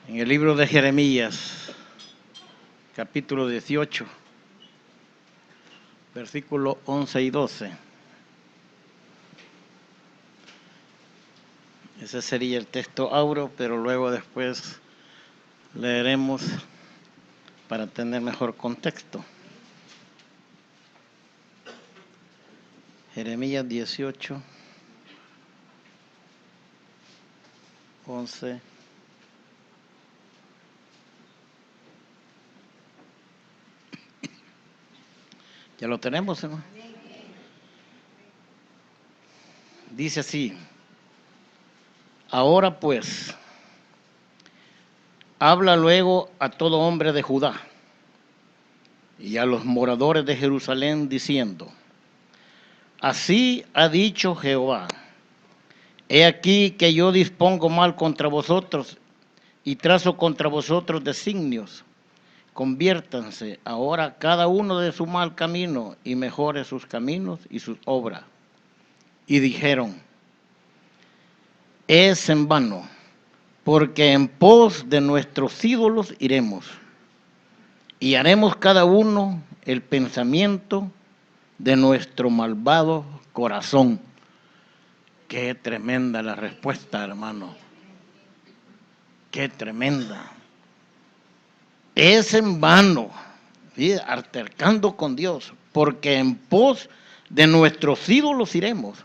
En el libro de Jeremías, capítulo 18, versículos 11 y 12. Ese sería el texto áureo, pero luego después leeremos para tener mejor contexto. Jeremías 18, 11. ¿Ya lo tenemos, hermano? Dice así: ahora pues, habla luego a todo hombre de Judá y a los moradores de Jerusalén diciendo: así ha dicho Jehová, he aquí que yo dispongo mal contra vosotros y trazo contra vosotros designios. Conviértanse ahora cada uno de su mal camino y mejore sus caminos y sus obras. Y dijeron: es en vano, porque en pos de nuestros ídolos iremos, y haremos cada uno el pensamiento de nuestro malvado corazón. Qué tremenda la respuesta, hermano. Qué tremenda. Es en vano, ¿sí? Altercando con Dios, porque en pos de nuestros ídolos iremos,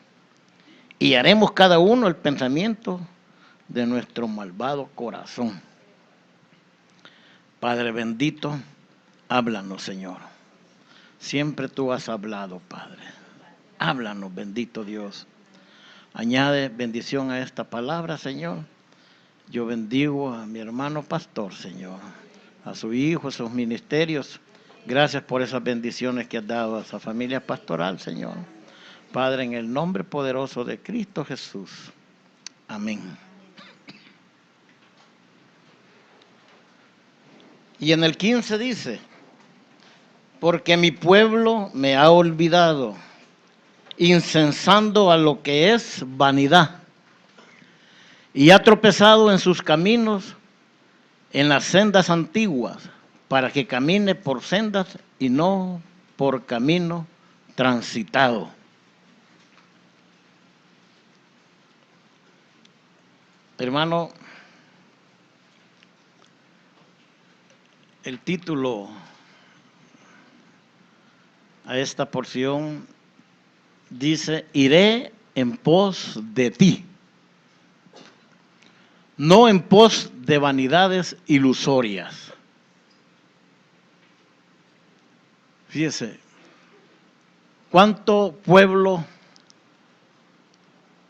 y haremos cada uno el pensamiento de nuestro malvado corazón. Padre bendito, háblanos, Señor. Siempre tú has hablado, Padre. Háblanos, bendito Dios. Añade bendición a esta palabra, Señor. Yo bendigo a mi hermano pastor, Señor, a su hijo, a sus ministerios. Gracias por esas bendiciones que has dado a esa familia pastoral, Señor. Padre, en el nombre poderoso de Cristo Jesús. Amén. Y en el 15 dice: porque mi pueblo me ha olvidado, incensando a lo que es vanidad, y ha tropezado en sus caminos, en las sendas antiguas, para que camine por sendas y no por camino transitado. Hermano, el título a esta porción dice: iré en pos de ti, no en pos de vanidades ilusorias. Fíjese, cuánto pueblo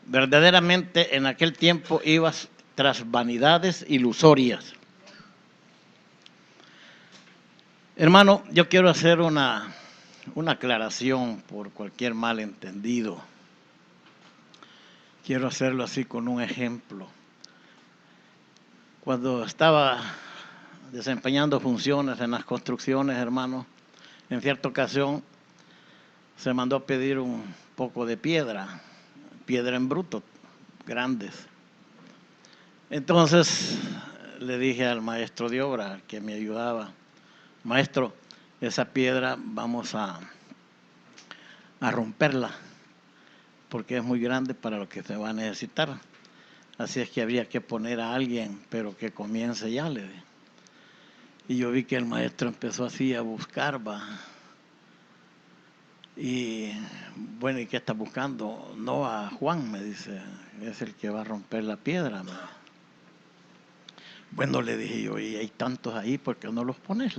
verdaderamente en aquel tiempo iba tras vanidades ilusorias. Hermano, yo quiero hacer una aclaración por cualquier malentendido. Quiero hacerlo así con un ejemplo. Cuando estaba desempeñando funciones en las construcciones, hermano, en cierta ocasión se mandó a pedir un poco de piedra en bruto, grandes. Entonces le dije al maestro de obra que me ayudaba: maestro, esa piedra vamos a romperla, porque es muy grande para lo que se va a necesitar. Así es que habría que poner a alguien, pero que comience ya, le dije. Y yo vi que el maestro empezó así a buscar, va. Y bueno, ¿y qué está buscando? No, a Juan, me dice, es el que va a romper la piedra. Bueno, le dije yo, y hay tantos ahí, ¿por qué no los pones?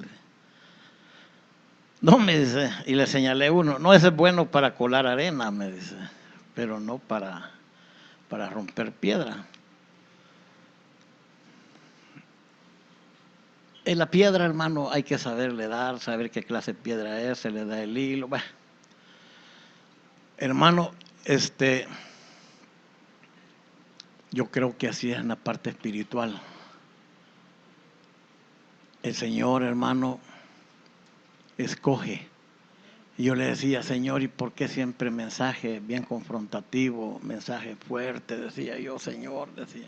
No, me dice, y le señalé uno: no, ese es bueno para colar arena, me dice, pero no para romper piedra. En la piedra, hermano, hay que saberle dar, saber qué clase de piedra es, se le da el hilo. Bueno, hermano, yo creo que así es en la parte espiritual. El Señor, hermano, escoge Y yo le decía, Señor, ¿y por qué siempre mensaje bien confrontativo, mensaje fuerte? Decía yo, Señor, decía.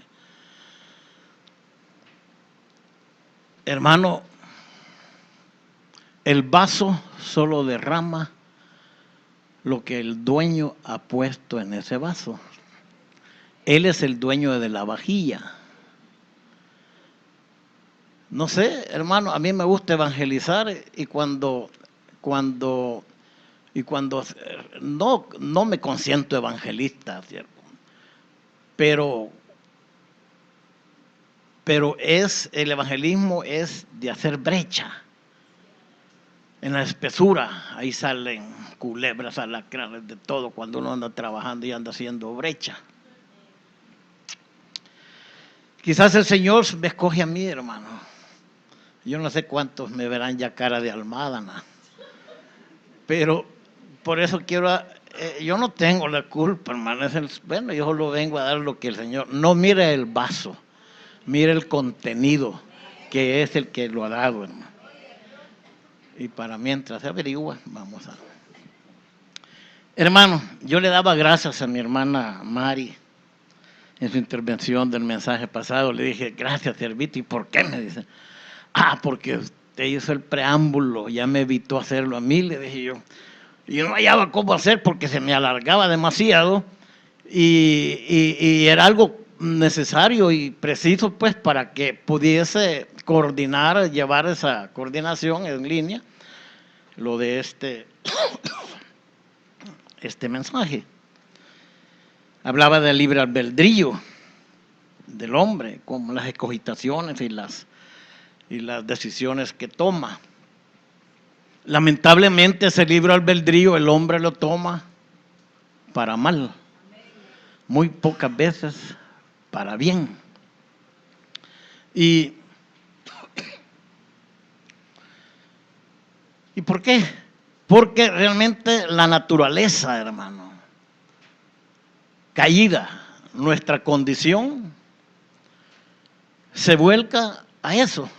Hermano, el vaso solo derrama lo que el dueño ha puesto en ese vaso. Él es el dueño de la vajilla. No sé, hermano, a mí me gusta evangelizar y cuando no me consiento evangelista, ¿cierto? Pero el evangelismo es de hacer brecha. En la espesura, ahí salen culebras, alacranes, de todo, cuando uno anda trabajando y anda haciendo brecha. Quizás el Señor me escoge a mí, hermano. Yo no sé cuántos me verán ya cara de almadana. Pero por eso quiero, yo no tengo la culpa, hermano. Bueno, yo solo vengo a dar lo que el Señor, no mire el vaso, mire el contenido, que es el que lo ha dado, hermano. Y para mientras se averigua, vamos a... Hermano, yo le daba gracias a mi hermana Mari en su intervención del mensaje pasado. Le dije, gracias, Servito. ¿Y por qué? Me dice, porque usted hizo el preámbulo, ya me evitó hacerlo a mí, le dije yo. Y yo no hallaba cómo hacer porque se me alargaba demasiado y era algo necesario y preciso pues para que pudiese coordinar, llevar esa coordinación en línea, lo de este mensaje. Hablaba del libre albedrío del hombre, como las escogitaciones y las decisiones que toma. Lamentablemente ese libre albedrío el hombre lo toma para mal, muy pocas veces para bien. ¿Y por qué? Porque realmente la naturaleza, hermano, caída, nuestra condición, se vuelca a eso,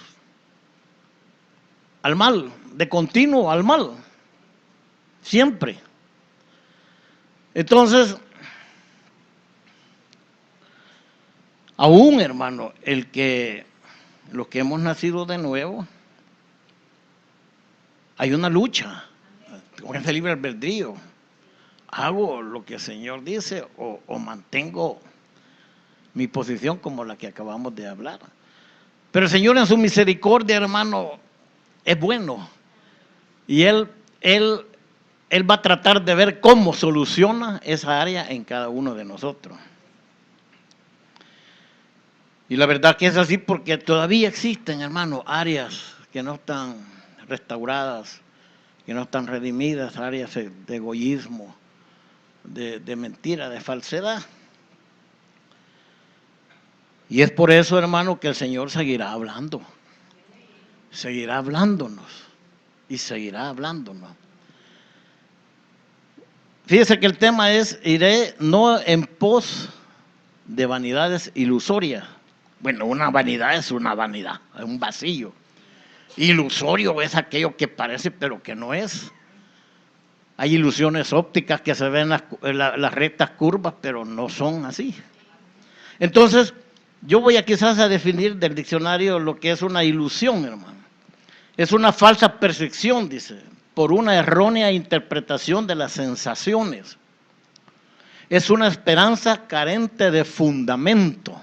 al mal, de continuo al mal, siempre. Entonces, aún, hermano, los que hemos nacido de nuevo, hay una lucha con ese libre albedrío. ¿Hago lo que el Señor dice o mantengo mi posición como la que acabamos de hablar? Pero el Señor en su misericordia, hermano, es bueno. Y Él va a tratar de ver cómo soluciona esa área en cada uno de nosotros. Y la verdad que es así porque todavía existen, hermano, áreas que no están restauradas, que no están redimidas, áreas de egoísmo, de mentira, de falsedad. Y es por eso, hermano, que el Señor seguirá hablando. Seguirá hablándonos. Y seguirá hablándonos. Fíjese que el tema es, iré no en pos de vanidades ilusorias. Bueno, una vanidad es una vanidad, es un vacío. Ilusorio es aquello que parece pero que no es. Hay ilusiones ópticas que se ven las rectas curvas, pero no son así. Entonces, yo voy quizás a definir del diccionario lo que es una ilusión, hermano. Es una falsa percepción, dice, por una errónea interpretación de las sensaciones. Es una esperanza carente de fundamento.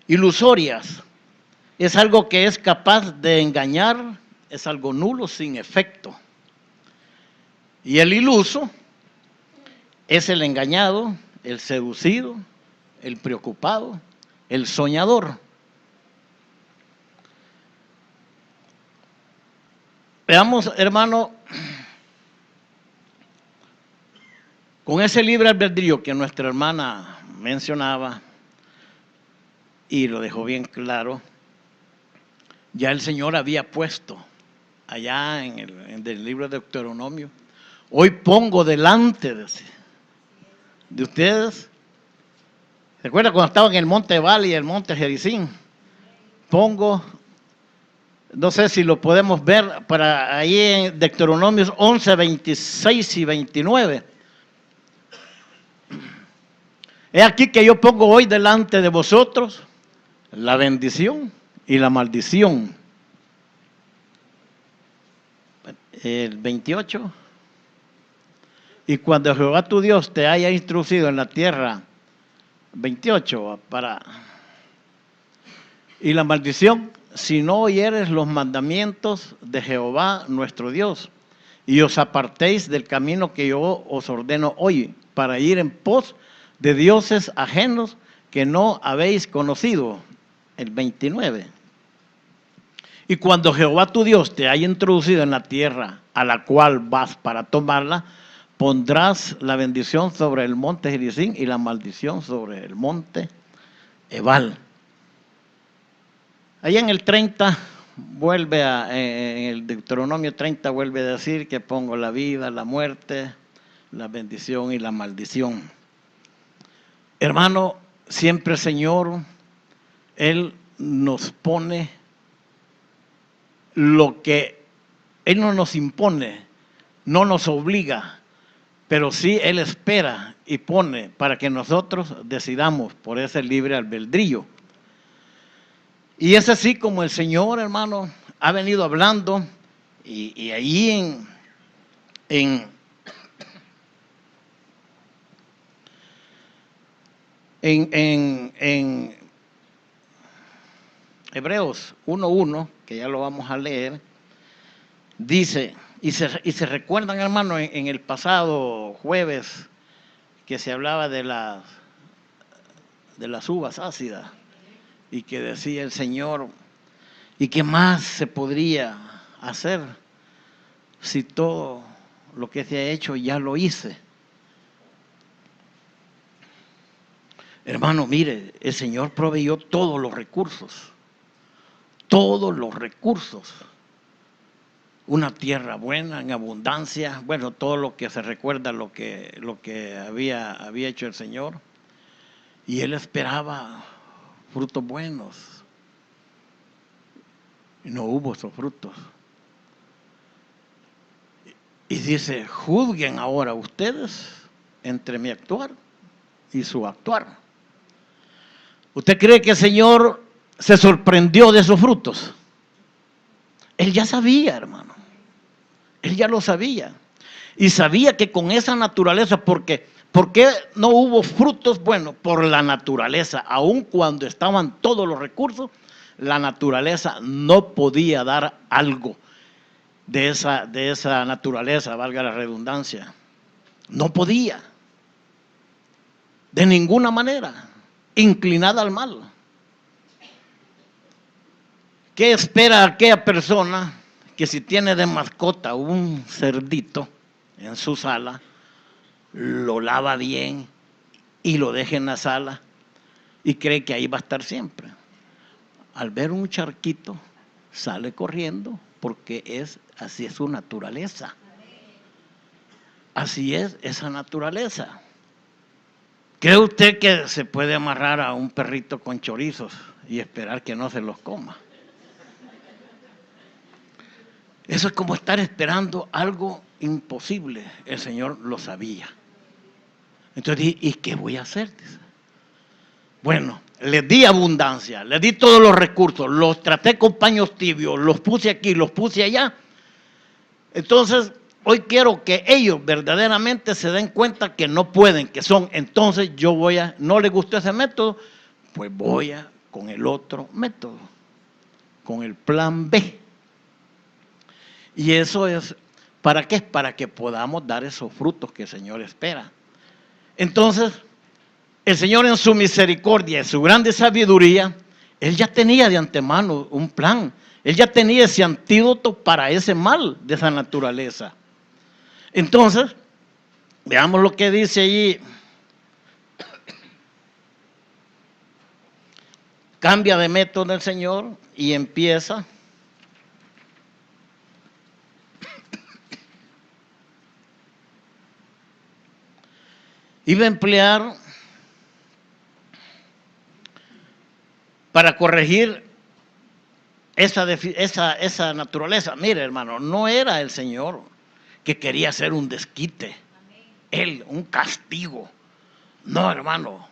Ilusorias. Es algo que es capaz de engañar, es algo nulo sin efecto. Y el iluso es el engañado, el seducido, el preocupado, el soñador. Veamos, hermano, con ese libre albedrío que nuestra hermana mencionaba y lo dejó bien claro, ya el Señor había puesto allá en el libro de Deuteronomio, hoy pongo delante de ustedes. ¿Se acuerdan cuando estaban en el monte Ebal y el monte Gerizim? Pongo No sé si lo podemos ver para ahí en Deuteronomios 11, 26 y 29. He aquí que yo pongo hoy delante de vosotros la bendición y la maldición. El 28. Y cuando Jehová tu Dios te haya introducido en la tierra, 28, y la maldición, si no oyeres los mandamientos de Jehová nuestro Dios, y os apartéis del camino que yo os ordeno hoy, para ir en pos de dioses ajenos que no habéis conocido. El 29. Y cuando Jehová tu Dios te haya introducido en la tierra a la cual vas para tomarla, pondrás la bendición sobre el monte Gerizim y la maldición sobre el monte Ebal. Allá en el 30 en el Deuteronomio 30 vuelve a decir que pongo la vida, la muerte, la bendición y la maldición. Hermano, siempre el Señor, Él nos pone lo que Él no nos impone, no nos obliga, pero sí Él espera y pone para que nosotros decidamos por ese libre albedrío. Y es así como el Señor, hermano, ha venido hablando y ahí en Hebreos 1:1, que ya lo vamos a leer, dice, y se recuerdan, hermano, en el pasado jueves que se hablaba de las uvas ácidas y que decía el Señor, ¿y qué más se podría hacer si todo lo que se ha hecho ya lo hice? Hermano, mire, el Señor proveyó todos los recursos. Todos los recursos. Una tierra buena, en abundancia, bueno, todo lo que se recuerda, lo que había hecho el Señor. Y Él esperaba frutos buenos. Y no hubo esos frutos. Y dice, juzguen ahora ustedes entre mi actuar y su actuar. ¿Usted cree que el Señor se sorprendió de esos frutos? Él ya sabía, hermano. Él ya lo sabía. Y sabía que con esa naturaleza, ¿por qué no hubo frutos? Bueno, por la naturaleza. Aun cuando estaban todos los recursos, la naturaleza no podía dar algo de esa naturaleza, valga la redundancia. No podía. De ninguna manera. Inclinada al mal. ¿Qué espera aquella persona que si tiene de mascota un cerdito en su sala, lo lava bien y lo deja en la sala y cree que ahí va a estar siempre? Al ver un charquito, sale corriendo porque así es su naturaleza. Así es esa naturaleza. ¿Cree usted que se puede amarrar a un perrito con chorizos y esperar que no se los coma? Eso es como estar esperando algo imposible. El Señor lo sabía. Entonces, ¿y qué voy a hacer? Bueno, les di abundancia, les di todos los recursos, los traté con paños tibios, los puse aquí, los puse allá. Entonces, hoy quiero que ellos verdaderamente se den cuenta que no pueden, que son. Entonces, no les gustó ese método, pues con el otro método, con el plan B. Y eso es, ¿para qué? Para que podamos dar esos frutos que el Señor espera. Entonces, el Señor en su misericordia, en su grande sabiduría, Él ya tenía de antemano un plan. Él ya tenía ese antídoto para ese mal de esa naturaleza. Entonces, veamos lo que dice allí. Cambia de método el Señor y empieza. Iba a emplear para corregir esa naturaleza. Mire, hermano, no era el Señor que quería hacer un desquite, Él, un castigo. No, hermano.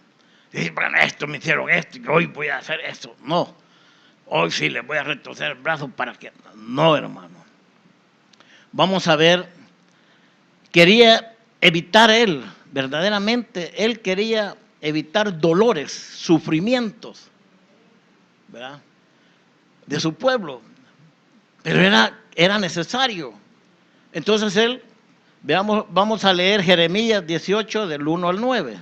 Dice, bueno, esto me hicieron esto y hoy voy a hacer esto. No, hoy sí les voy a retorcer el brazo para que... No, hermano. Vamos a ver, quería evitar Él, verdaderamente, Él quería evitar dolores, sufrimientos, ¿verdad?, de su pueblo, pero era necesario. Entonces Él, vamos a leer Jeremías 18 del 1 al 9.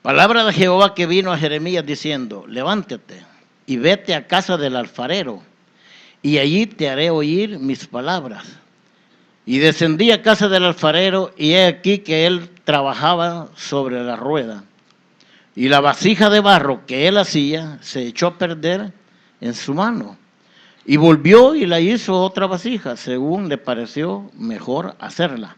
Palabra de Jehová que vino a Jeremías diciendo: levántate y vete a casa del alfarero, y allí te haré oír mis palabras. Y descendí a casa del alfarero, y he aquí que él trabajaba sobre la rueda. Y la vasija de barro que él hacía se echó a perder en su mano. Y volvió y la hizo otra vasija, según le pareció mejor hacerla.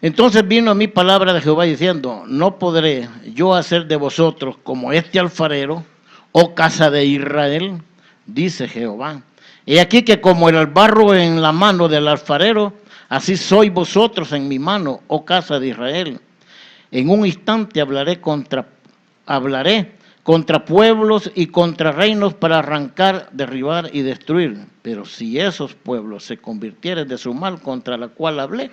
Entonces vino a mí palabra de Jehová diciendo: no podré yo hacer de vosotros como este alfarero, oh casa de Israel, dice Jehová. He aquí que como el barro en la mano del alfarero, así sois vosotros en mi mano, oh casa de Israel. En un instante hablaré contra pueblos y contra reinos para arrancar, derribar y destruir. Pero si esos pueblos se convirtieren de su mal contra la cual hablé,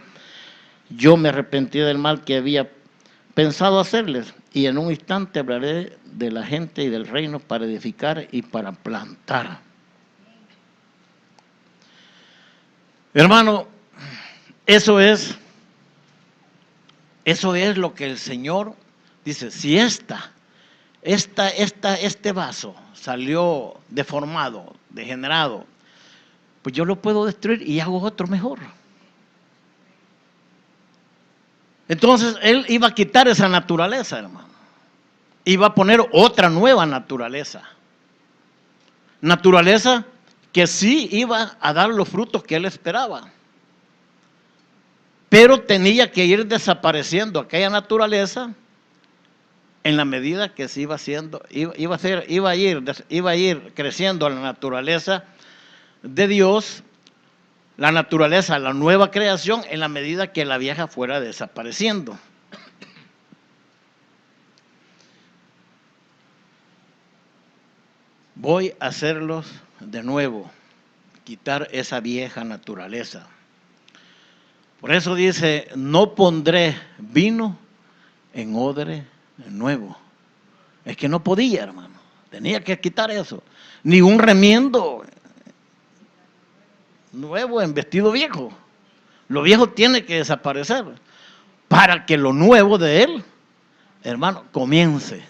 yo me arrepentí del mal que había pensado hacerles, y en un instante hablaré de la gente y del reino para edificar y para plantar. Hermano, eso es lo que el Señor dice. Si este vaso salió deformado, degenerado, pues yo lo puedo destruir y hago otro mejor. Entonces Él iba a quitar esa naturaleza, hermano. Iba a poner otra nueva naturaleza. Naturaleza que sí iba a dar los frutos que Él esperaba. Pero tenía que ir desapareciendo aquella naturaleza en la medida que se iba haciendo, iba a ir creciendo la naturaleza de Dios, la naturaleza, la nueva creación, en la medida que la vieja fuera desapareciendo. Voy a hacerlos de nuevo, quitar esa vieja naturaleza. Por eso dice: no pondré vino en odre nuevo. Es que no podía, hermano. Tenía que quitar eso. Ni un remiendo nuevo en vestido viejo. Lo viejo tiene que desaparecer para que lo nuevo de Él, hermano, comience.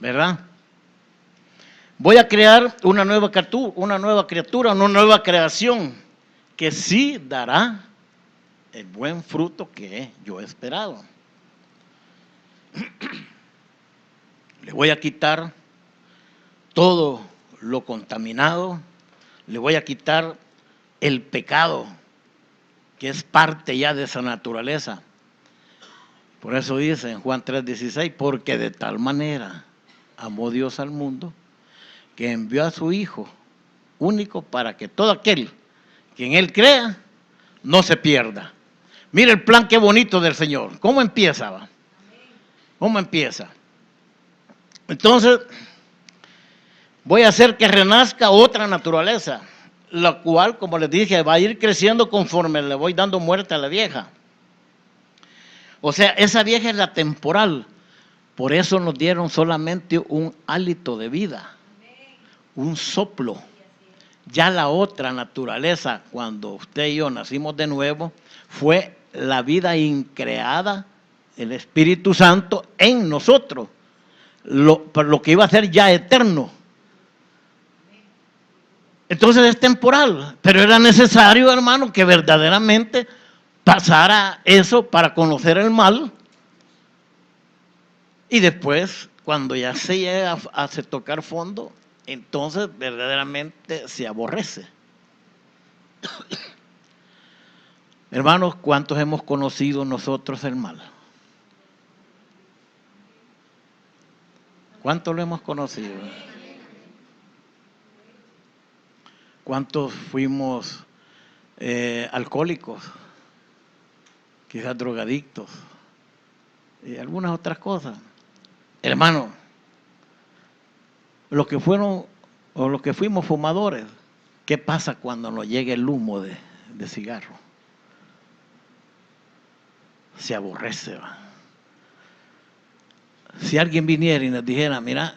¿Verdad? Voy a crear una nueva criatura, una nueva creación que sí dará el buen fruto que yo he esperado. Le voy a quitar todo lo contaminado, le voy a quitar el pecado, que es parte ya de esa naturaleza. Por eso dice en Juan 3:16: porque de tal manera amó Dios al mundo, que envió a su Hijo único para que todo aquel que en Él crea no se pierda. Mira el plan qué bonito del Señor. ¿Cómo empieza? ¿Cómo empieza? Entonces, voy a hacer que renazca otra naturaleza, la cual, como les dije, va a ir creciendo conforme le voy dando muerte a la vieja. O sea, esa vieja es la temporal. Por eso nos dieron solamente un hálito de vida, un soplo. Ya la otra naturaleza, cuando usted y yo nacimos de nuevo, fue la vida increada, el Espíritu Santo en nosotros, lo que iba a ser ya eterno. Entonces es temporal, pero era necesario, hermano, que verdaderamente pasara eso para conocer el mal, y después, cuando ya se llega a tocar fondo, entonces verdaderamente se aborrece. Hermanos, ¿cuántos hemos conocido nosotros el mal? ¿Cuántos lo hemos conocido? ¿Cuántos fuimos alcohólicos? Quizás drogadictos y algunas otras cosas. Hermano, los que fueron o los que fuimos fumadores, ¿qué pasa cuando nos llega el humo de cigarro? Se aborrece, ¿va? Si alguien viniera y nos dijera, mira,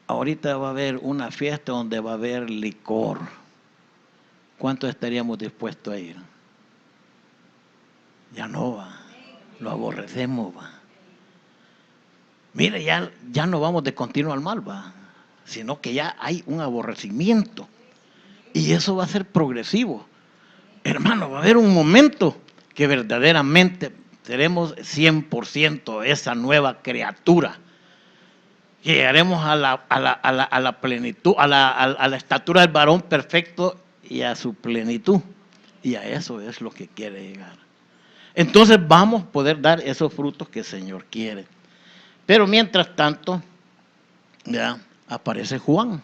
ahorita va a haber una fiesta donde va a haber licor, ¿cuántos estaríamos dispuestos a ir? Ya no, va. Lo aborrecemos, va. Mire, ya no vamos de continuo al mal, va, sino que ya hay un aborrecimiento. Y eso va a ser progresivo. Hermano, va a haber un momento que verdaderamente seremos 100% esa nueva criatura. Llegaremos a la plenitud, a la estatura del varón perfecto y a su plenitud. Y a eso es lo que quiere llegar. Entonces vamos a poder dar esos frutos que el Señor quiere. Pero mientras tanto, ya aparece Juan.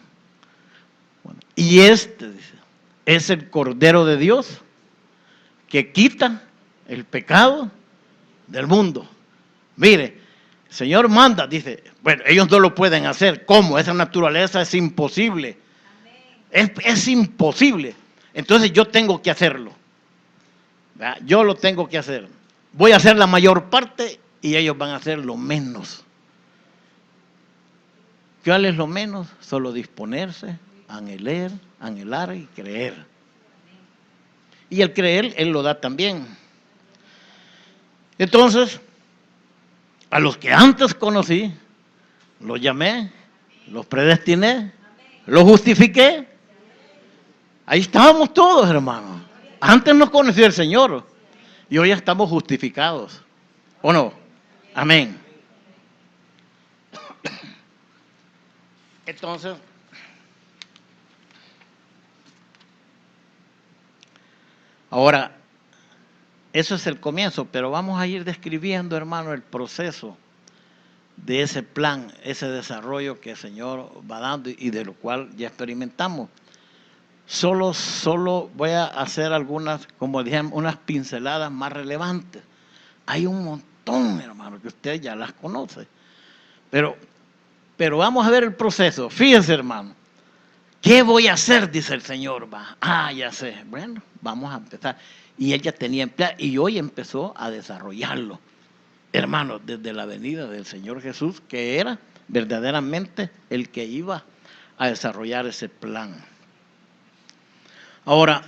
Y este dice, es el Cordero de Dios que quita el pecado del mundo. Mire, el Señor manda, dice, bueno, ellos no lo pueden hacer. ¿Cómo? Esa naturaleza es imposible. Es imposible. Entonces yo tengo que hacerlo. ¿Verdad? Yo lo tengo que hacer. Voy a hacer la mayor parte y ellos van a hacer lo menos. ¿Cuál es lo menos? Solo disponerse, anhelar y creer. Y el creer, Él lo da también. Entonces, a los que antes conocí, los llamé, los predestiné, los justifiqué. Ahí estábamos todos, hermanos. Antes nos conocía el Señor y hoy estamos justificados. ¿O no? Amén. Entonces, ahora, eso es el comienzo, pero vamos a ir describiendo, hermano, el proceso de ese plan, ese desarrollo que el Señor va dando y de lo cual ya experimentamos. Solo voy a hacer algunas, como dije, unas pinceladas más relevantes. Hay un montón, hermano, que usted ya las conoce. Pero vamos a ver el proceso. Fíjense, hermano. ¿Qué voy a hacer? Dice el Señor. Ya sé. Bueno, vamos a empezar. Y ella tenía empleado y hoy empezó a desarrollarlo. Hermano, desde la venida del Señor Jesús, que era verdaderamente el que iba a desarrollar ese plan. Ahora,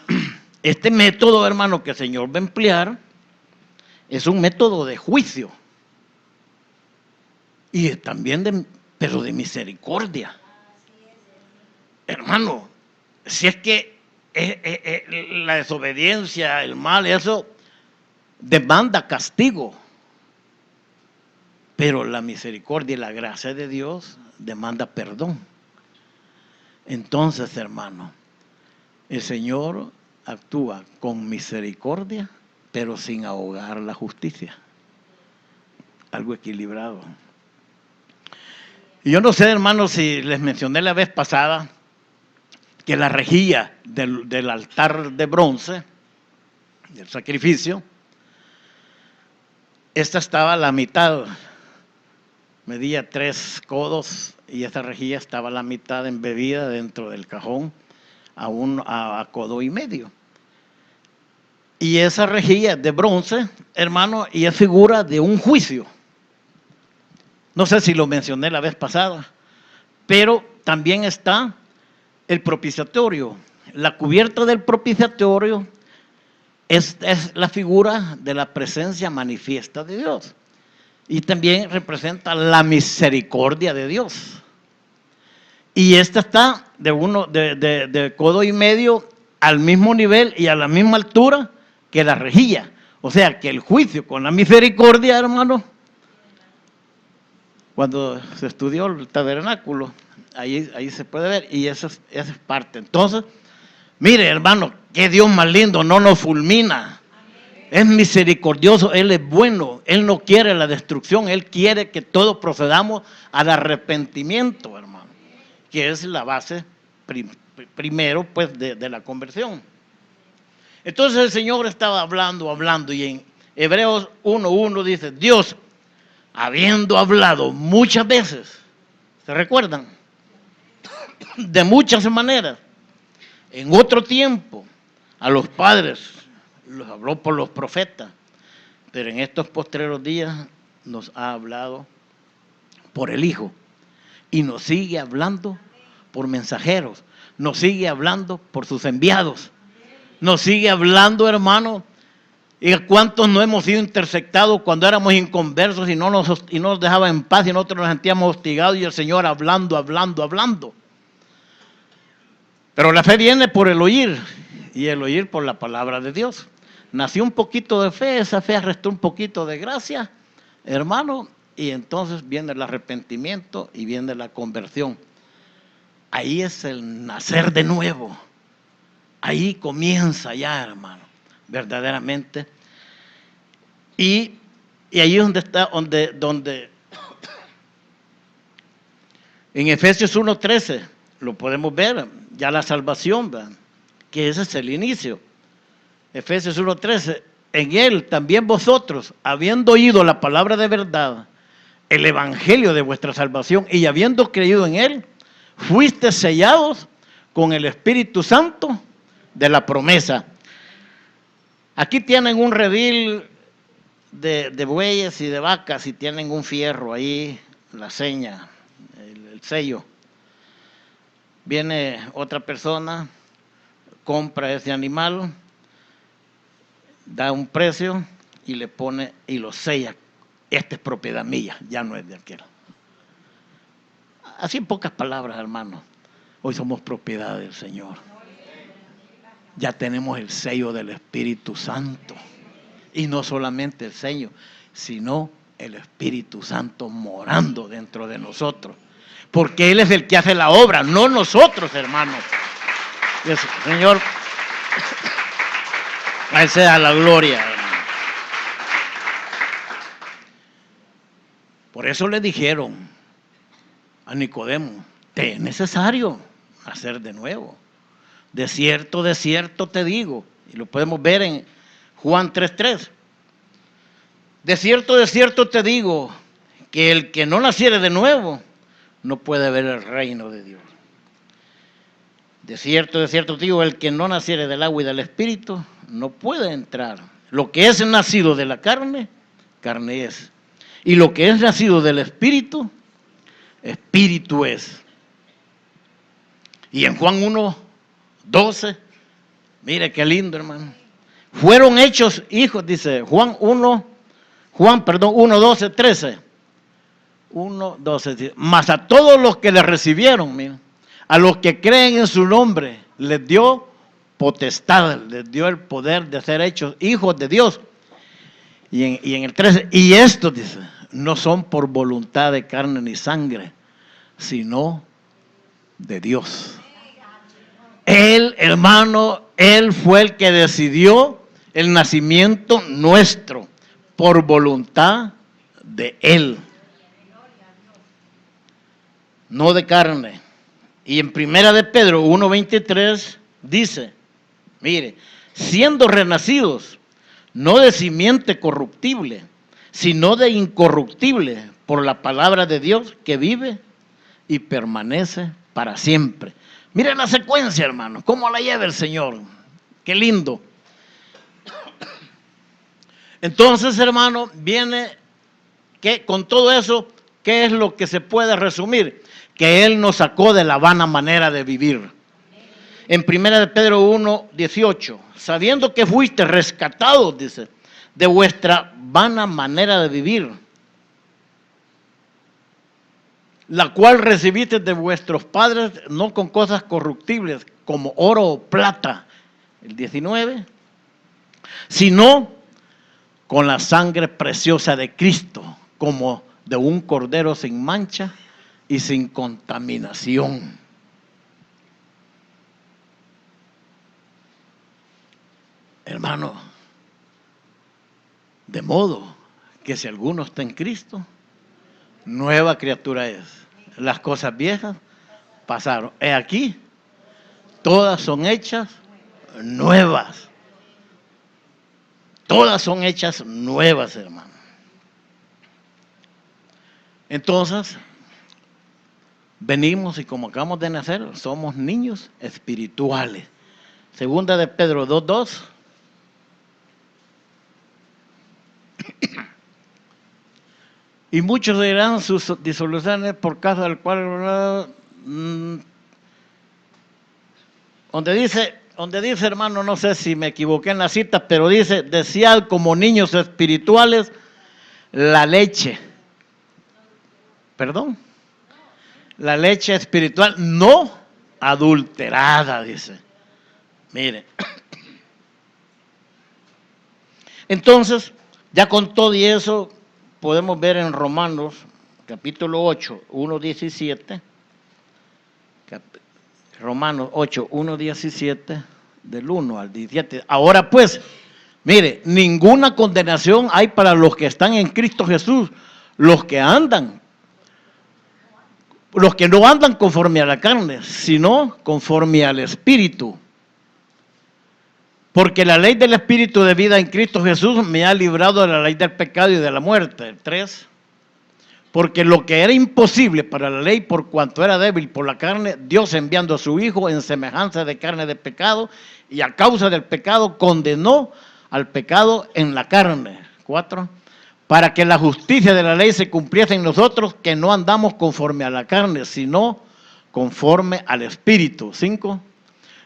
este método, hermano, que el Señor va a emplear, es un método de juicio. Y también pero de misericordia. Hermano, si es que la desobediencia, el mal, eso demanda castigo. Pero la misericordia y la gracia de Dios demanda perdón. Entonces, hermano, el Señor actúa con misericordia, pero sin ahogar la justicia. Algo equilibrado. Y yo no sé, hermano, si les mencioné la vez pasada que la rejilla del altar de bronce, del sacrificio, esta estaba a la mitad, medía 3 codos y esta rejilla estaba a la mitad embebida dentro del cajón a codo y medio. Y esa rejilla de bronce, hermano, y es figura de un juicio. No sé si lo mencioné la vez pasada, pero también está el propiciatorio. La cubierta del propiciatorio es la figura de la presencia manifiesta de Dios. Y también representa la misericordia de Dios. Y esta está de codo y medio al mismo nivel y a la misma altura que la rejilla. O sea que el juicio con la misericordia, hermano, cuando se estudió el tabernáculo, ahí se puede ver, y esa es parte. Entonces, mire, hermano, que Dios más lindo, no nos fulmina. es misericordioso, Él es bueno, Él no quiere la destrucción, Él quiere que todos procedamos al arrepentimiento, hermano, que es la base primero pues de la conversión. Entonces el Señor estaba hablando y en Hebreos 1:1 dice, Dios, habiendo hablado muchas veces, ¿se recuerdan? De muchas maneras, en otro tiempo, a los padres, los habló por los profetas, pero en estos postreros días nos ha hablado por el Hijo y nos sigue hablando por mensajeros, nos sigue hablando por sus enviados, nos sigue hablando, hermano. ¿Y cuántos no hemos sido interceptados cuando éramos inconversos y no nos dejaba en paz y nosotros nos sentíamos hostigados y el Señor hablando? Pero la fe viene por el oír y el oír por la palabra de Dios. Nació un poquito de fe, esa fe arrastró un poquito de gracia, hermano, y entonces viene el arrepentimiento y viene la conversión. Ahí es el nacer de nuevo. Ahí comienza ya, hermano, verdaderamente. Y ahí es donde está, donde en Efesios 1:13 lo podemos ver, ya la salvación, ¿verdad? Que ese es el inicio. Efesios 1:13, en Él también vosotros, habiendo oído la palabra de verdad, el evangelio de vuestra salvación, y habiendo creído en Él, fuiste sellados con el Espíritu Santo de la promesa. Aquí tienen un redil de bueyes y de vacas y tienen un fierro ahí, la seña, el sello. Viene otra persona, compra ese animal, da un precio y le pone y lo sella. Esta es propiedad mía, ya no es de aquel. Así en pocas palabras, hermano, hoy somos propiedad del Señor. Ya tenemos el sello del Espíritu Santo. Y no solamente el sello, sino el Espíritu Santo morando dentro de nosotros. Porque Él es el que hace la obra, no nosotros, hermanos. Señor, a Él sea la gloria, hermano. Por eso le dijeron a Nicodemo, te es necesario nacer de nuevo. De cierto te digo, y lo podemos ver en Juan 3:3. De cierto te digo, que el que no naciere de nuevo, no puede ver el reino de Dios. De cierto te digo, el que no naciere del agua y del Espíritu, no puede entrar. Lo que es nacido de la carne, carne es. Y lo que es nacido del Espíritu, Espíritu es. Y en Juan 1:12, mire qué lindo, hermano. Fueron hechos hijos, dice Juan 1:12, 13. 1:12. Mas a todos los que le recibieron, miren, a los que creen en su nombre, les dio potestad, les dio el poder de ser hechos hijos de Dios. Y en el 13, y estos, dice, no son por voluntad de carne ni sangre, sino de Dios. Él, hermano, Él fue el que decidió el nacimiento nuestro por voluntad de Él, no de carne. Y en primera de Pedro 1:23 dice, mire, siendo renacidos, no de simiente corruptible, sino de incorruptible, por la palabra de Dios que vive y permanece para siempre. Miren la secuencia, hermano, cómo la lleva el Señor. Qué lindo. Entonces, hermano, viene que con todo eso, ¿qué es lo que se puede resumir? Que Él nos sacó de la vana manera de vivir. En 1 de Pedro 1:18, sabiendo que fuiste rescatados, dice, de vuestra vana manera de vivir, la cual recibiste de vuestros padres, no con cosas corruptibles, como oro o plata, el 19, sino con la sangre preciosa de Cristo, como de un cordero sin mancha y sin contaminación. Hermano, De modo que si alguno está en Cristo, nueva criatura es. Las cosas viejas pasaron. He aquí, todas son hechas nuevas. Todas son hechas nuevas, hermano. Entonces, venimos y como acabamos de nacer, somos niños espirituales. Segunda de Pedro 2:2. Y muchos dirán sus disoluciones por causa del cual, donde dice, hermano, no sé si me equivoqué en la cita, pero dice, desead como niños espirituales la leche. Perdón. La leche espiritual no adulterada, dice. Mire. Entonces, ya con todo y eso, podemos ver en Romanos, capítulo 8, 1:17. Romanos 8, 1:17, del 1 al 17. Ahora pues, mire, ninguna condenación hay para los que están en Cristo Jesús, los que no andan conforme a la carne, sino conforme al Espíritu. Porque la ley del Espíritu de vida en Cristo Jesús me ha librado de la ley del pecado y de la muerte. 3. Porque lo que era imposible para la ley, por cuanto era débil por la carne, Dios enviando a su Hijo en semejanza de carne de pecado, y a causa del pecado condenó al pecado en la carne. 4. Para que la justicia de la ley se cumpliese en nosotros, que no andamos conforme a la carne, sino conforme al Espíritu. 5.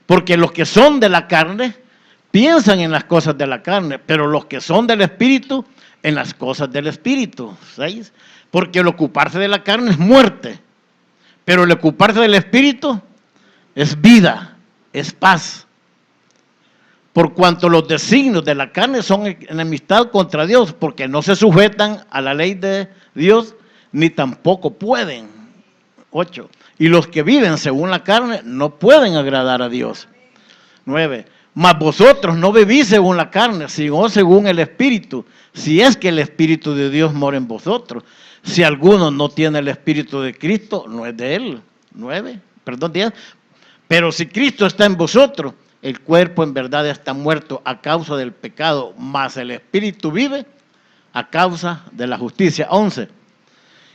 Porque los que son de la carne piensan en las cosas de la carne, pero los que son del Espíritu, en las cosas del Espíritu. 6. Porque el ocuparse de la carne es muerte, pero el ocuparse del Espíritu es vida, es paz. Por cuanto los designios de la carne son enemistad contra Dios, porque no se sujetan a la ley de Dios, ni tampoco pueden. 8. Y los que viven según la carne no pueden agradar a Dios. 9. Mas vosotros no vivís según la carne, sino según el Espíritu, si es que el Espíritu de Dios mora en vosotros. Si alguno no tiene el Espíritu de Cristo, no es de él. 10. Pero si Cristo está en vosotros, el cuerpo en verdad está muerto a causa del pecado, mas el Espíritu vive a causa de la justicia. 11.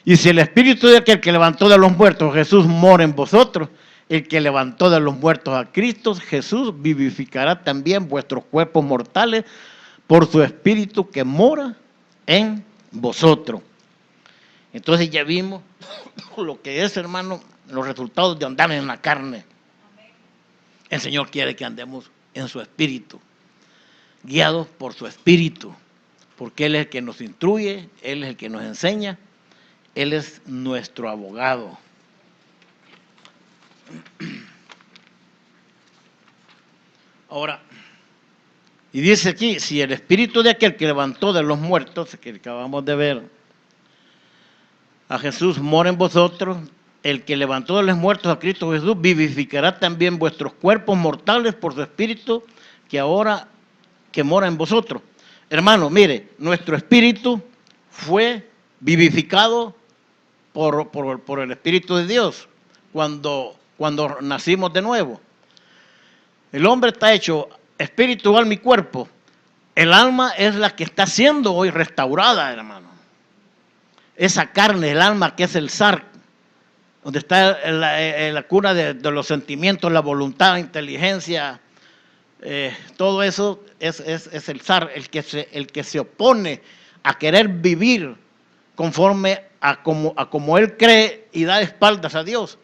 Y si el Espíritu de aquel que levantó de los muertos, Jesús, mora en vosotros, el que levantó de los muertos a Cristo, Jesús, vivificará también vuestros cuerpos mortales por su Espíritu que mora en vosotros. Entonces ya vimos lo que es, hermano, los resultados de andar en la carne. El Señor quiere que andemos en su Espíritu, guiados por su Espíritu, porque Él es el que nos instruye, Él es el que nos enseña, Él es nuestro abogado. Ahora, y dice aquí, si el Espíritu de aquel que levantó de los muertos, que acabamos de ver, a Jesús mora en vosotros, el que levantó de los muertos a Cristo Jesús vivificará también vuestros cuerpos mortales por su Espíritu que mora en vosotros. Hermano, mire, nuestro espíritu fue vivificado por el Espíritu de Dios cuando nacimos de nuevo. El hombre está hecho espíritu, alma y cuerpo. El alma es la que está siendo hoy restaurada, hermano. Esa carne, el alma que es el zar, donde está la cuna de los sentimientos, la voluntad, la inteligencia, todo eso es el zar, el que se opone a querer vivir conforme a como él cree y da espaldas a Dios.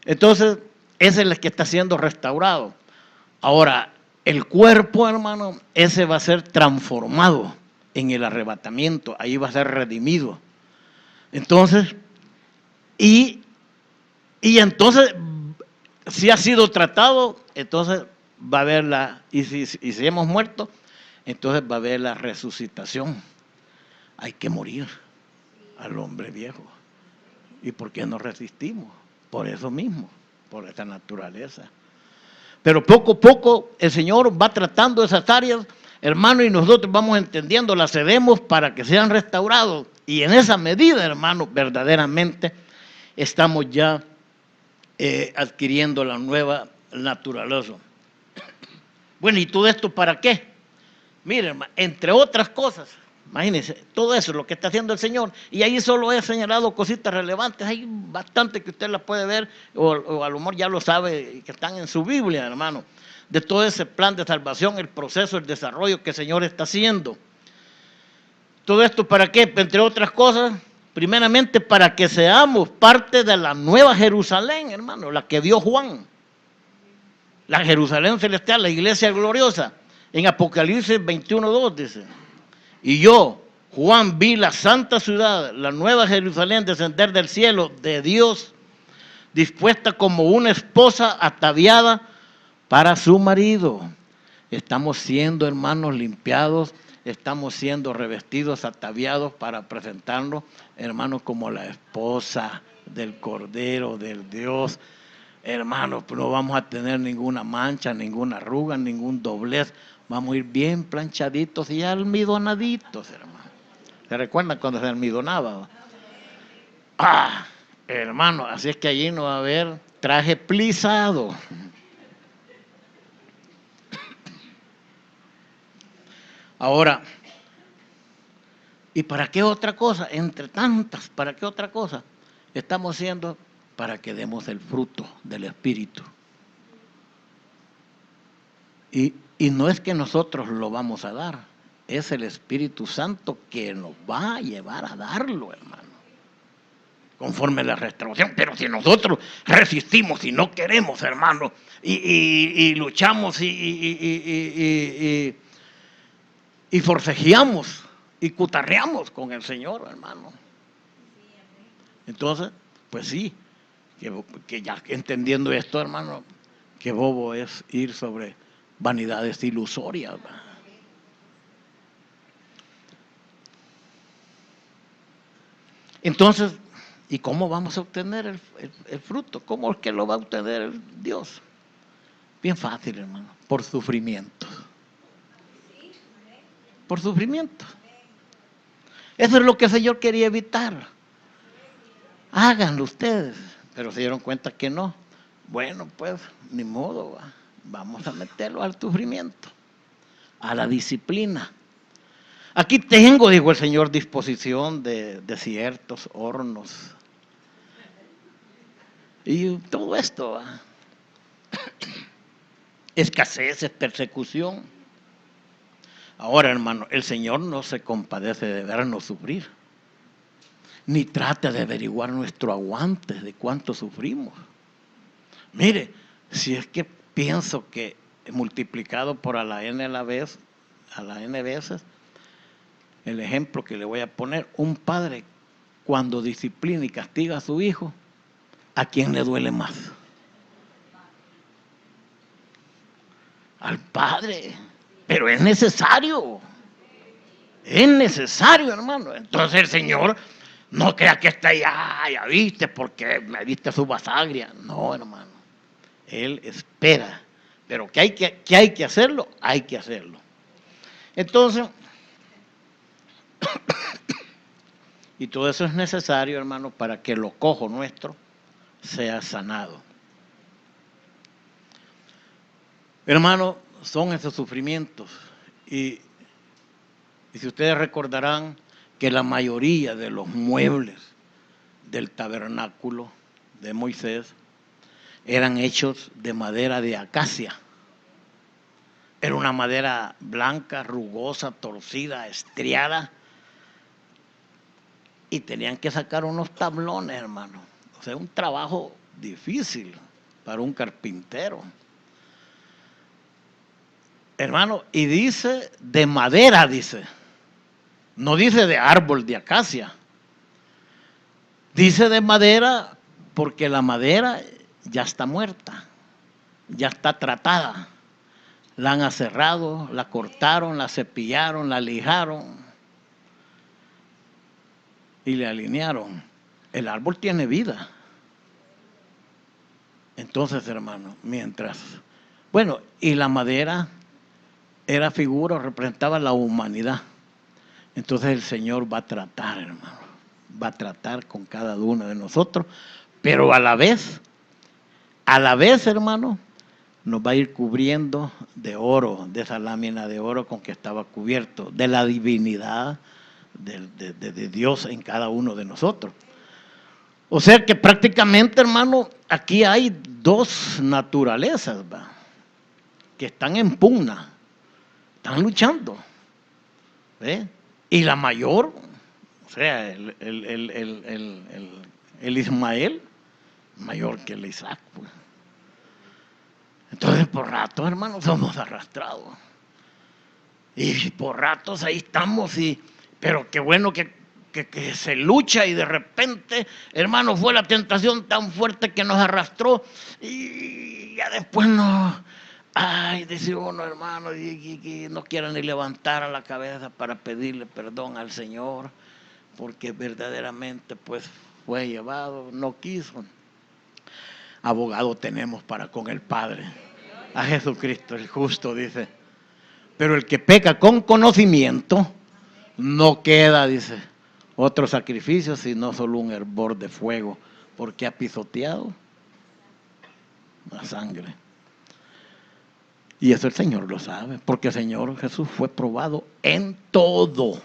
Entonces, ese es el que está siendo restaurado. Ahora, el cuerpo, hermano, ese va a ser transformado en el arrebatamiento, ahí va a ser redimido. Entonces, y entonces, si ha sido tratado, entonces va a haber y si hemos muerto, entonces va a haber la resucitación. Hay que morir al hombre viejo. ¿Y por qué no resistimos? Por eso mismo, por esa naturaleza. Pero poco a poco el Señor va tratando esas áreas hermano, y nosotros vamos entendiendo, las cedemos para que sean restaurados. Y en esa medida, hermano, verdaderamente estamos ya adquiriendo la nueva naturaleza. Bueno, ¿y todo esto para qué? Miren, entre otras cosas, imagínense, todo eso es lo que está haciendo el Señor. Y ahí solo he señalado cositas relevantes. Hay bastante que usted las puede ver, o a lo mejor ya lo sabe, que están en su Biblia, hermano, de todo ese plan de salvación, el proceso, el desarrollo que el Señor está haciendo. ¿Todo esto para qué? Entre otras cosas, primeramente para que seamos parte de la nueva Jerusalén, hermano, la que vio Juan. La Jerusalén celestial, la iglesia gloriosa. En Apocalipsis 21:2 dice: y yo, Juan, vi la santa ciudad, la nueva Jerusalén, descender del cielo de Dios, dispuesta como una esposa ataviada para su marido. Estamos siendo, hermanos, limpiados, estamos siendo revestidos, ataviados para presentarnos, hermanos, como la esposa del Cordero, del Dios. Hermanos, no vamos a tener ninguna mancha, ninguna arruga, ningún doblez. Vamos a ir bien planchaditos y almidonaditos, hermano. ¿Se recuerdan cuando se almidonaba? Ah, hermano, así es que allí no va a haber traje plisado. Ahora, ¿y para qué otra cosa? Entre tantas, ¿para qué otra cosa? Estamos haciendo para que demos el fruto del Espíritu. Y no es que nosotros lo vamos a dar, es el Espíritu Santo que nos va a llevar a darlo, hermano, conforme a la restauración. Pero si nosotros resistimos y no queremos, hermano, y luchamos y forcejeamos y cutarreamos con el Señor, hermano, entonces, pues sí, que ya entendiendo esto, hermano, que bobo es ir sobre vanidades ilusorias, ¿verdad? Entonces, ¿y cómo vamos a obtener el fruto? ¿Cómo es que lo va a obtener Dios? Bien fácil, hermano, por sufrimiento. Por sufrimiento. Eso es lo que el Señor quería evitar. Háganlo ustedes. Pero se dieron cuenta que no. Bueno, pues, ni modo, ¿va? Vamos a meterlo al sufrimiento, a la disciplina. Aquí tengo, dijo el Señor, disposición de desiertos, hornos y todo esto, ¿va? Escaseces, persecución. Ahora, hermano, el Señor no se compadece de vernos sufrir, ni trata de averiguar nuestro aguante de cuánto sufrimos. Mire, si es que pienso que multiplicado por a la n veces, el ejemplo que le voy a poner, un padre cuando disciplina y castiga a su hijo, ¿a quién le duele más? Al padre. Pero es necesario, hermano. Entonces el Señor no crea que está ahí, ya viste, porque me viste su basagria. No, hermano. Él espera. Pero que hay que hacerlo, hay que hacerlo. Entonces, y todo eso es necesario, hermano, para que lo cojo nuestro sea sanado. Hermano, son esos sufrimientos. Y si ustedes recordarán que la mayoría de los muebles del tabernáculo de Moisés eran hechos de madera de acacia. Era una madera blanca, rugosa, torcida, estriada. Y tenían que sacar unos tablones, hermano. O sea, un trabajo difícil para un carpintero. Hermano, y dice de madera, dice. No dice de árbol de acacia. Dice de madera porque la madera ya está muerta, ya está tratada. La han aserrado, la cortaron, la cepillaron, la lijaron y le alinearon. El árbol tiene vida. Entonces, hermano, mientras... Bueno, y la madera era figura o representaba la humanidad. Entonces el Señor va a tratar, hermano, va a tratar con cada uno de nosotros, pero a la vez, hermano, nos va a ir cubriendo de oro, de esa lámina de oro con que estaba cubierto, de la divinidad de Dios en cada uno de nosotros. O sea que prácticamente, hermano, aquí hay dos naturalezas, ¿va?, que están en pugna, están luchando, ¿ve? Y la mayor, o sea, el Ismael, mayor que el Isaac, pues. Entonces, por ratos, hermanos, somos arrastrados. Y por ratos ahí estamos, pero qué bueno que se lucha y de repente, hermano, fue la tentación tan fuerte que nos arrastró y ya después dice uno, hermano, y no quiere ni levantar a la cabeza para pedirle perdón al Señor, porque verdaderamente pues fue llevado, no quiso. Abogado tenemos para con el Padre, a Jesucristo el justo, dice. Pero el que peca con conocimiento, no queda, dice, otro sacrificio, sino solo un hervor de fuego, porque ha pisoteado la sangre. Y eso el Señor lo sabe, porque el Señor Jesús fue probado en todo.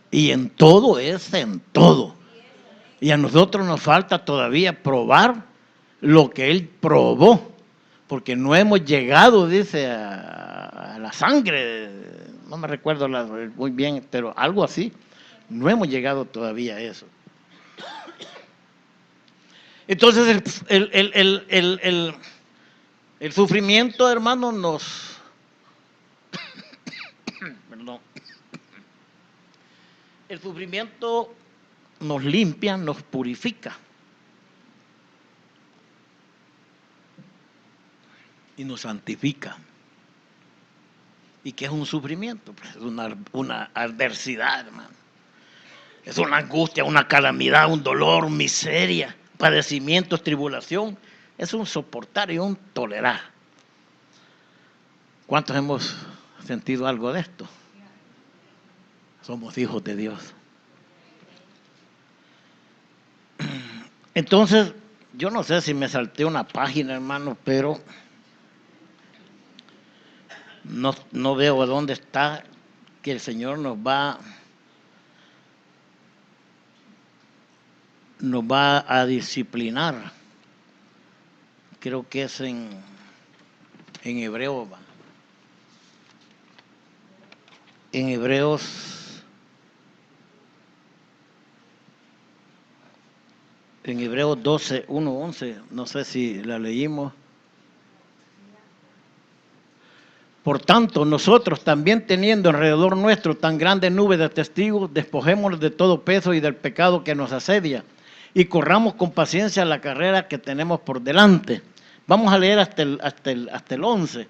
Y en todo es en todo. Y a nosotros nos falta todavía probar lo que Él probó, porque no hemos llegado, dice, a la sangre, no me recuerdo muy bien, pero algo así, no hemos llegado todavía a eso. Entonces el sufrimiento, hermano, perdón, el sufrimiento nos limpia, nos purifica y nos santifica. ¿Y qué es un sufrimiento? Pues es una adversidad, hermano. Es una angustia, una calamidad, un dolor, miseria, padecimientos, tribulación. Es un soportar y un tolerar. ¿Cuántos hemos sentido algo de esto? Somos hijos de Dios. Entonces, yo no sé si me salté una página, hermano, pero no veo dónde está que el Señor nos va a disciplinar. Creo que es en Hebreo. En Hebreos 12, 1, 11, no sé si la leímos. Por tanto, nosotros también teniendo alrededor nuestro tan grande nube de testigos, despojémonos de todo peso y del pecado que nos asedia y corramos con paciencia la carrera que tenemos por delante. Vamos a leer hasta el 11.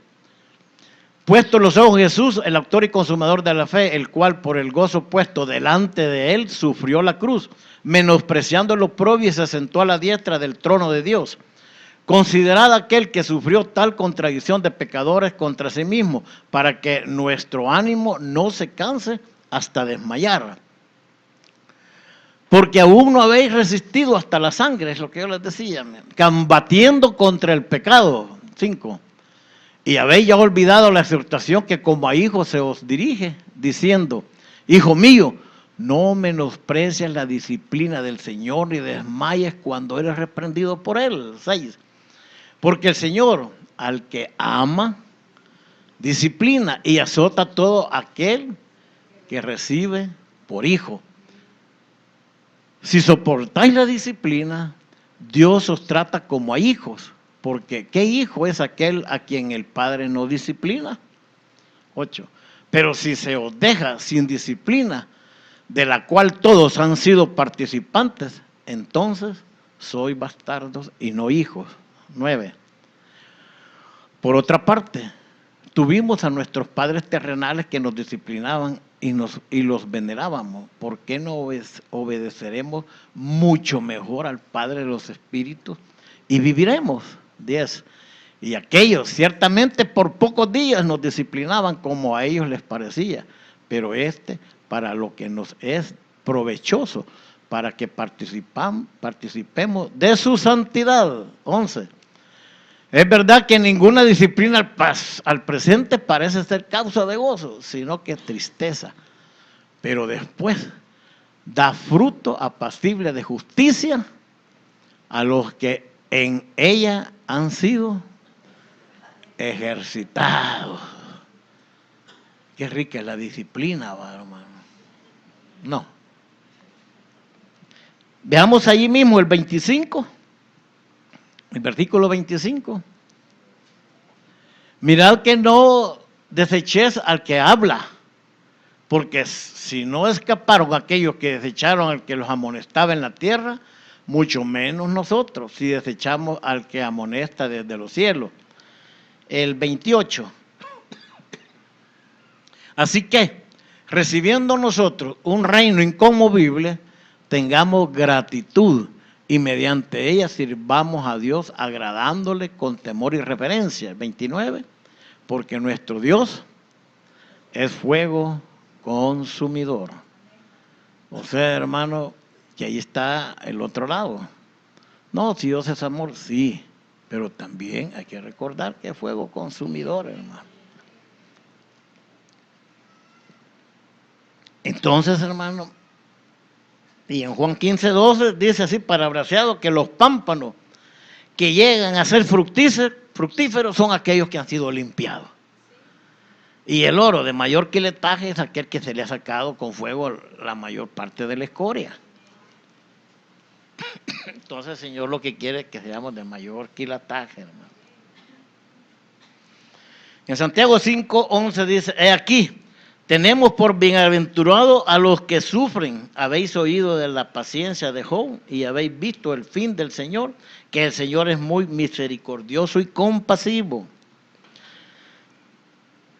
Puesto los ojos en Jesús, el autor y consumador de la fe, el cual por el gozo puesto delante de él sufrió la cruz, menospreciando lo oprobio y se sentó a la diestra del trono de Dios. Considerad aquel que sufrió tal contradicción de pecadores contra sí mismo, para que nuestro ánimo no se canse hasta desmayar. Porque aún no habéis resistido hasta la sangre, es lo que yo les decía, combatiendo contra el pecado. 5. Y habéis ya olvidado la exhortación que como a hijos se os dirige, diciendo, hijo mío, no menosprecies la disciplina del Señor ni desmayes cuando eres reprendido por Él. 6. Porque el Señor, al que ama, disciplina y azota a todo aquel que recibe por hijo. Si soportáis la disciplina, Dios os trata como a hijos. Porque ¿qué hijo es aquel a quien el Padre no disciplina? 8. Pero si se os deja sin disciplina, de la cual todos han sido participantes, entonces sois bastardos y no hijos. 9. Por otra parte, tuvimos a nuestros padres terrenales que nos disciplinaban y los venerábamos. ¿Por qué no obedeceremos mucho mejor al Padre de los Espíritus y viviremos? 10. Y aquellos ciertamente por pocos días nos disciplinaban como a ellos les parecía, pero para lo que nos es provechoso, para que participemos de su santidad. 11. Es verdad que ninguna disciplina al presente parece ser causa de gozo, sino que tristeza, pero después da fruto apacible de justicia a los que en ella han sido ejercitados. Qué rica es la disciplina, hermano. No. Veamos allí mismo el 25, el versículo 25. Mirad que no desechéis al que habla, porque si no escaparon aquellos que desecharon al que los amonestaba en la tierra, mucho menos nosotros, si desechamos al que amonesta desde los cielos. El 28. Así que, recibiendo nosotros un reino inconmovible, tengamos gratitud y mediante ella sirvamos a Dios agradándole con temor y reverencia. 29. Porque nuestro Dios es fuego consumidor. O sea, hermano, que ahí está el otro lado. No, si Dios es amor, sí, pero también hay que recordar que es fuego consumidor, hermano. Entonces, hermano, y en Juan 15:12 dice así, parafraseado, que los pámpanos que llegan a ser fructíferos son aquellos que han sido limpiados. Y el oro de mayor quiletaje es aquel que se le ha sacado con fuego la mayor parte de la escoria. Entonces el Señor lo que quiere es que seamos de mayor quiletaje, hermano. En Santiago 5:11 dice, he aquí, tenemos por bienaventurados a los que sufren. Habéis oído de la paciencia de Job y habéis visto el fin del Señor, que el Señor es muy misericordioso y compasivo.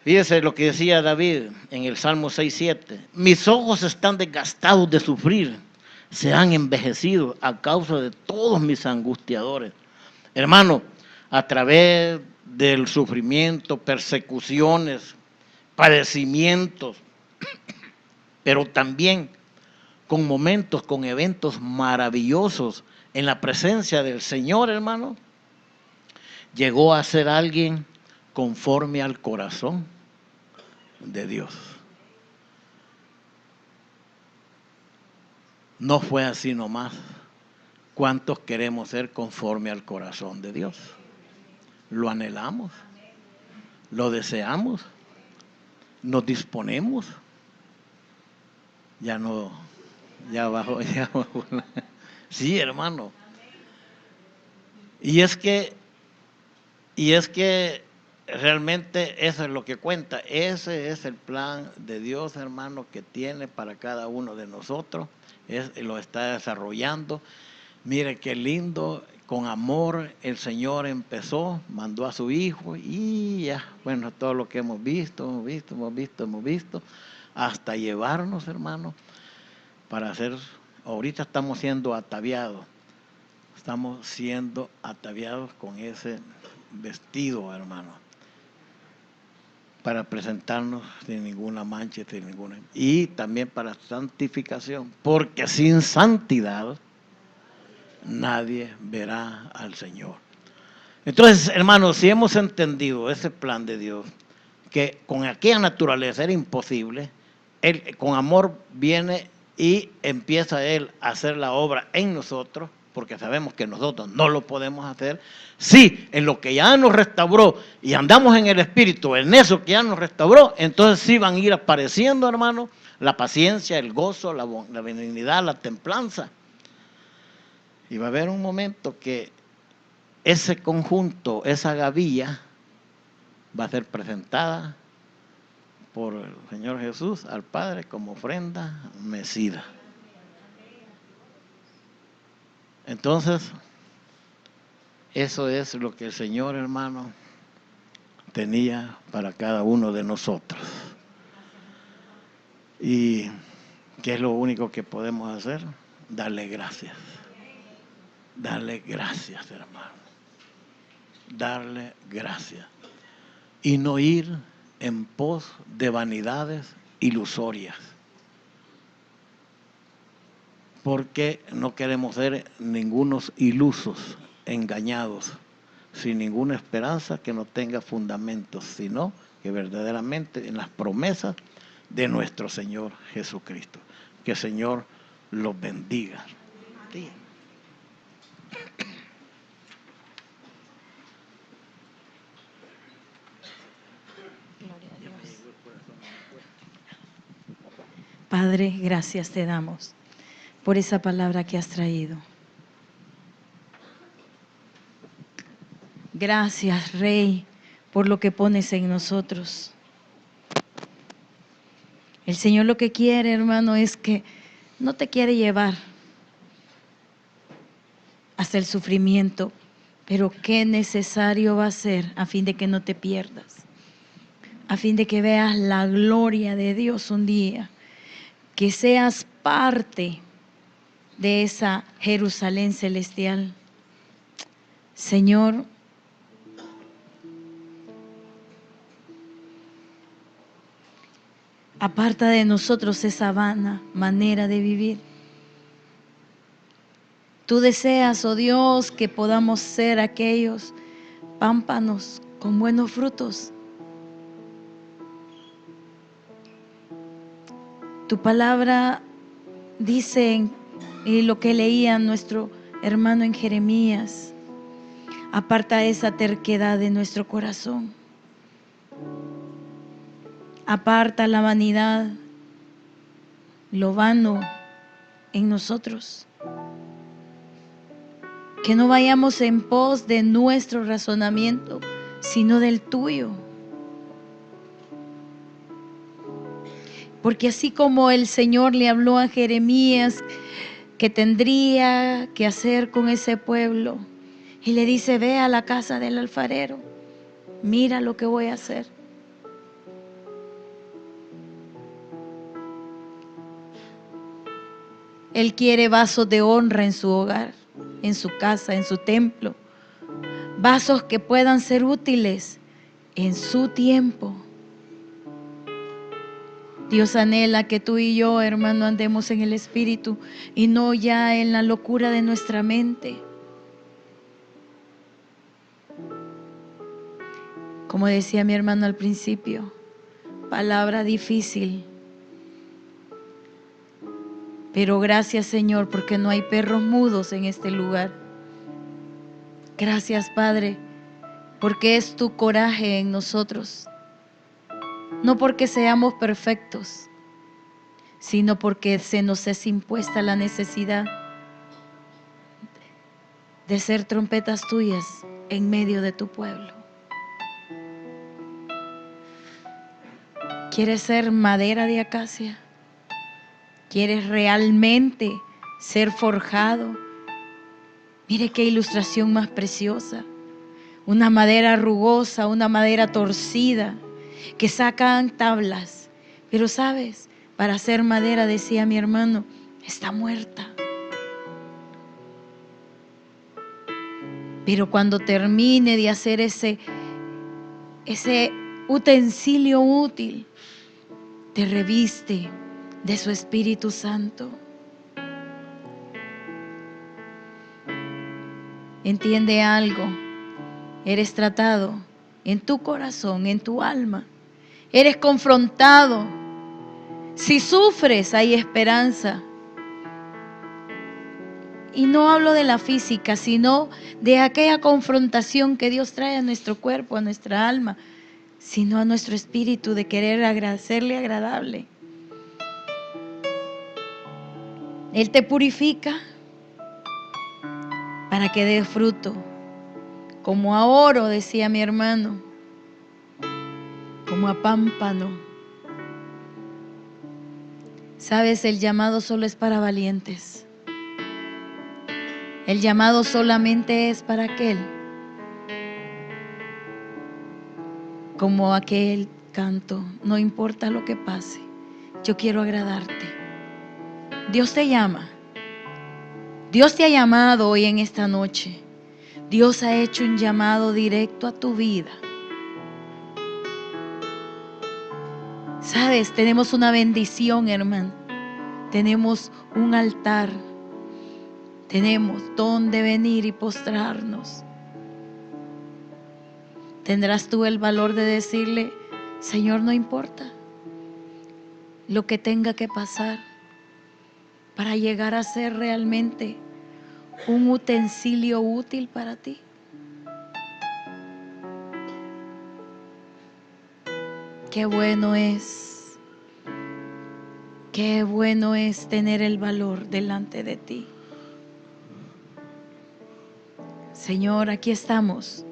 Fíjese lo que decía David en el Salmo 6:7. Mis ojos están desgastados de sufrir, se han envejecido a causa de todos mis angustiadores. Hermano, a través del sufrimiento, persecuciones, padecimientos, pero también con momentos, con eventos maravillosos en la presencia del Señor, hermano, llegó a ser alguien conforme al corazón de Dios. No fue así nomás. ¿Cuántos queremos ser conforme al corazón de Dios? ¿Lo anhelamos? ¿Lo deseamos? ¿Nos disponemos? Ya no, ya bajó. Sí, hermano. Y es que realmente eso es lo que cuenta. Ese es el plan de Dios, hermano, que tiene para cada uno de nosotros. Lo está desarrollando. Mire qué lindo, con amor el Señor empezó, mandó a su Hijo y ya, bueno, todo lo que hemos visto, hasta llevarnos, hermano, para hacer, ahorita estamos siendo ataviados con ese vestido, hermano, para presentarnos sin ninguna mancha, y también para santificación, porque sin santidad nadie verá al Señor. Entonces, hermanos, si hemos entendido ese plan de Dios, que con aquella naturaleza era imposible, Él con amor viene y empieza Él a hacer la obra en nosotros, porque sabemos que nosotros no lo podemos hacer. Sí, en lo que ya nos restauró y andamos en el Espíritu, en eso que ya nos restauró, entonces sí van a ir apareciendo, hermanos, la paciencia, el gozo, la benignidad, la templanza. Y va a haber un momento que ese conjunto, esa gavilla, va a ser presentada por el Señor Jesús al Padre como ofrenda mecida. Entonces, eso es lo que el Señor, hermano, tenía para cada uno de nosotros. ¿Y qué es lo único que podemos hacer? Darle gracias. Darle gracias, hermano. darle gracias y no ir en pos de vanidades ilusorias. Porque no queremos ser ningunos ilusos, engañados, sin ninguna esperanza que no tenga fundamentos, sino que verdaderamente en las promesas de nuestro Señor Jesucristo. Que el Señor los bendiga. Sí. Padre, gracias te damos por esa palabra que has traído. Gracias, Rey, por lo que pones en nosotros. El Señor lo que quiere, hermano, es que no te quiere llevar hasta el sufrimiento, pero qué necesario va a ser a fin de que no te pierdas, a fin de que veas la gloria de Dios un día, que seas parte de esa Jerusalén celestial. Señor, aparta de nosotros esa vana manera de vivir. Tú deseas, oh Dios, que podamos ser aquellos pámpanos con buenos frutos. Tu palabra dice, y lo que leía nuestro hermano en Jeremías, aparta esa terquedad de nuestro corazón. Aparta la vanidad, lo vano en nosotros. Que no vayamos en pos de nuestro razonamiento, sino del tuyo. Porque así como el Señor le habló a Jeremías que tendría que hacer con ese pueblo, y le dice, ve a la casa del alfarero, mira lo que voy a hacer. Él quiere vasos de honra en su hogar, en su casa, en su templo. Vasos que puedan ser útiles en su tiempo. Dios anhela que tú y yo, hermano, andemos en el Espíritu y no ya en la locura de nuestra mente. Como decía mi hermano al principio, palabra difícil. Pero gracias, Señor, porque no hay perros mudos en este lugar. Gracias, Padre, porque es tu coraje en nosotros. No porque seamos perfectos, sino porque se nos es impuesta la necesidad de ser trompetas tuyas en medio de tu pueblo. ¿Quieres ser madera de acacia? ¿Quieres realmente ser forjado? Mire qué ilustración más preciosa. Una madera rugosa, una madera torcida, que sacan tablas. Pero sabes, para hacer madera, decía mi hermano, está muerta. Pero cuando termine de hacer ese utensilio útil, te reviste de su Espíritu Santo. Entiende algo, eres tratado en tu corazón, en tu alma, eres confrontado. Si sufres, hay esperanza. Y no hablo de la física, sino de aquella confrontación que Dios trae a nuestro cuerpo, a nuestra alma, sino a nuestro espíritu de querer agradecerle agradable. Él te purifica para que dé fruto, como a oro, decía mi hermano, como a pámpano. Sabes, el llamado solo es para valientes. El llamado solamente es para aquel, como aquel canto, no importa lo que pase, yo quiero agradarte. Dios te llama. Dios te ha llamado hoy en esta noche Dios ha hecho un llamado directo a tu vida. Sabes, tenemos una bendición, hermano. Tenemos un altar. Tenemos donde venir y postrarnos. ¿Tendrás tú el valor de decirle, Señor, no importa lo que tenga que pasar para llegar a ser realmente un utensilio útil para ti? Qué bueno es tener el valor delante de ti. Señor, aquí estamos.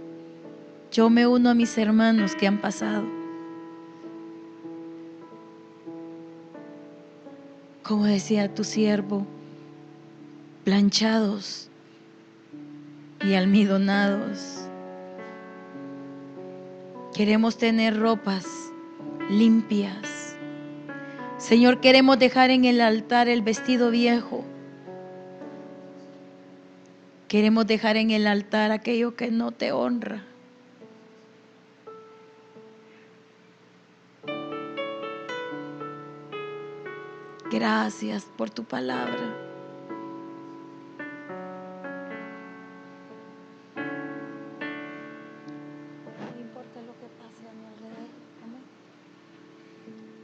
Yo me uno a mis hermanos que han pasado. Como decía tu siervo, planchados y almidonados. Queremos tener ropas limpias. Señor, queremos dejar en el altar el vestido viejo. Queremos dejar en el altar aquello que no te honra. Gracias por tu palabra. No importa lo que pase a mi alrededor. Amén.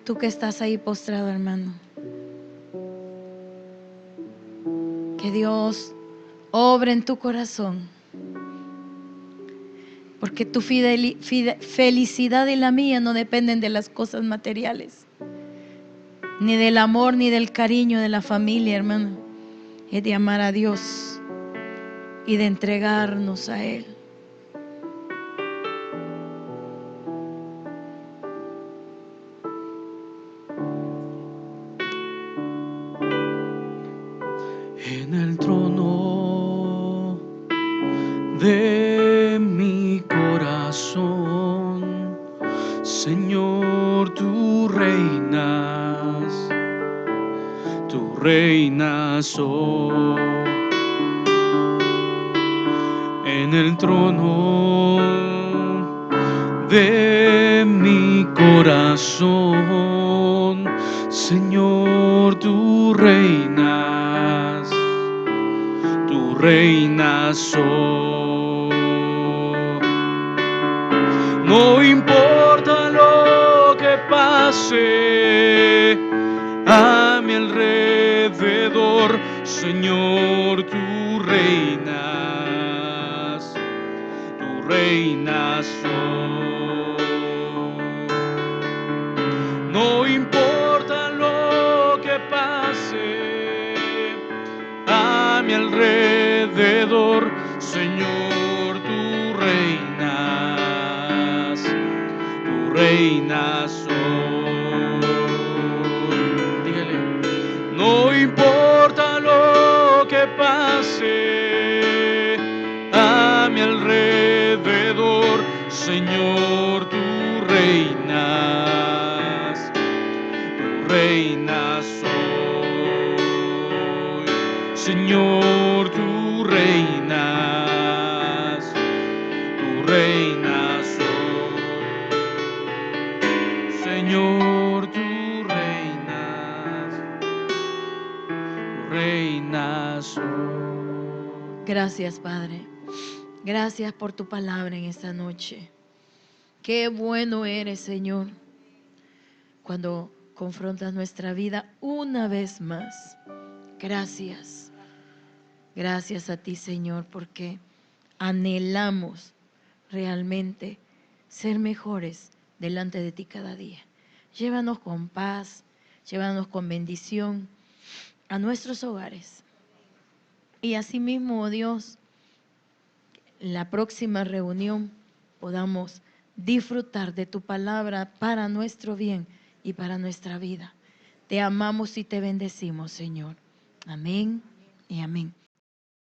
Tú que estás ahí postrado, hermano. Que Dios obre en tu corazón. Porque tu felicidad y la mía no dependen de las cosas materiales, ni del amor, ni del cariño de la familia, hermano. Es de amar a Dios y de entregarnos a Él. En el trono de mi corazón, Señor, tú reinas hoy. En el trono de mi corazón, Señor, tú reinas hoy. No importa lo que pase a mi alrededor, Señor, tú reinas hoy. No importa lo que pase a mi alrededor, Señor, tú reinas hoy. Dígale, no importa lo que pase a mi alrededor, Señor, tú reinas hoy. Señor, tú reinas hoy. Señor, tú reinas hoy. Gracias, Padre. Gracias por tu palabra en esta noche. Qué bueno eres, Señor, cuando confrontas nuestra vida una vez más. Gracias. Gracias a ti, Señor, porque anhelamos realmente ser mejores delante de ti cada día. Llévanos con paz, llévanos con bendición a nuestros hogares. Y asimismo, oh Dios, en la próxima reunión podamos disfrutar de tu palabra para nuestro bien y para nuestra vida. Te amamos y te bendecimos, Señor. Amén y amén.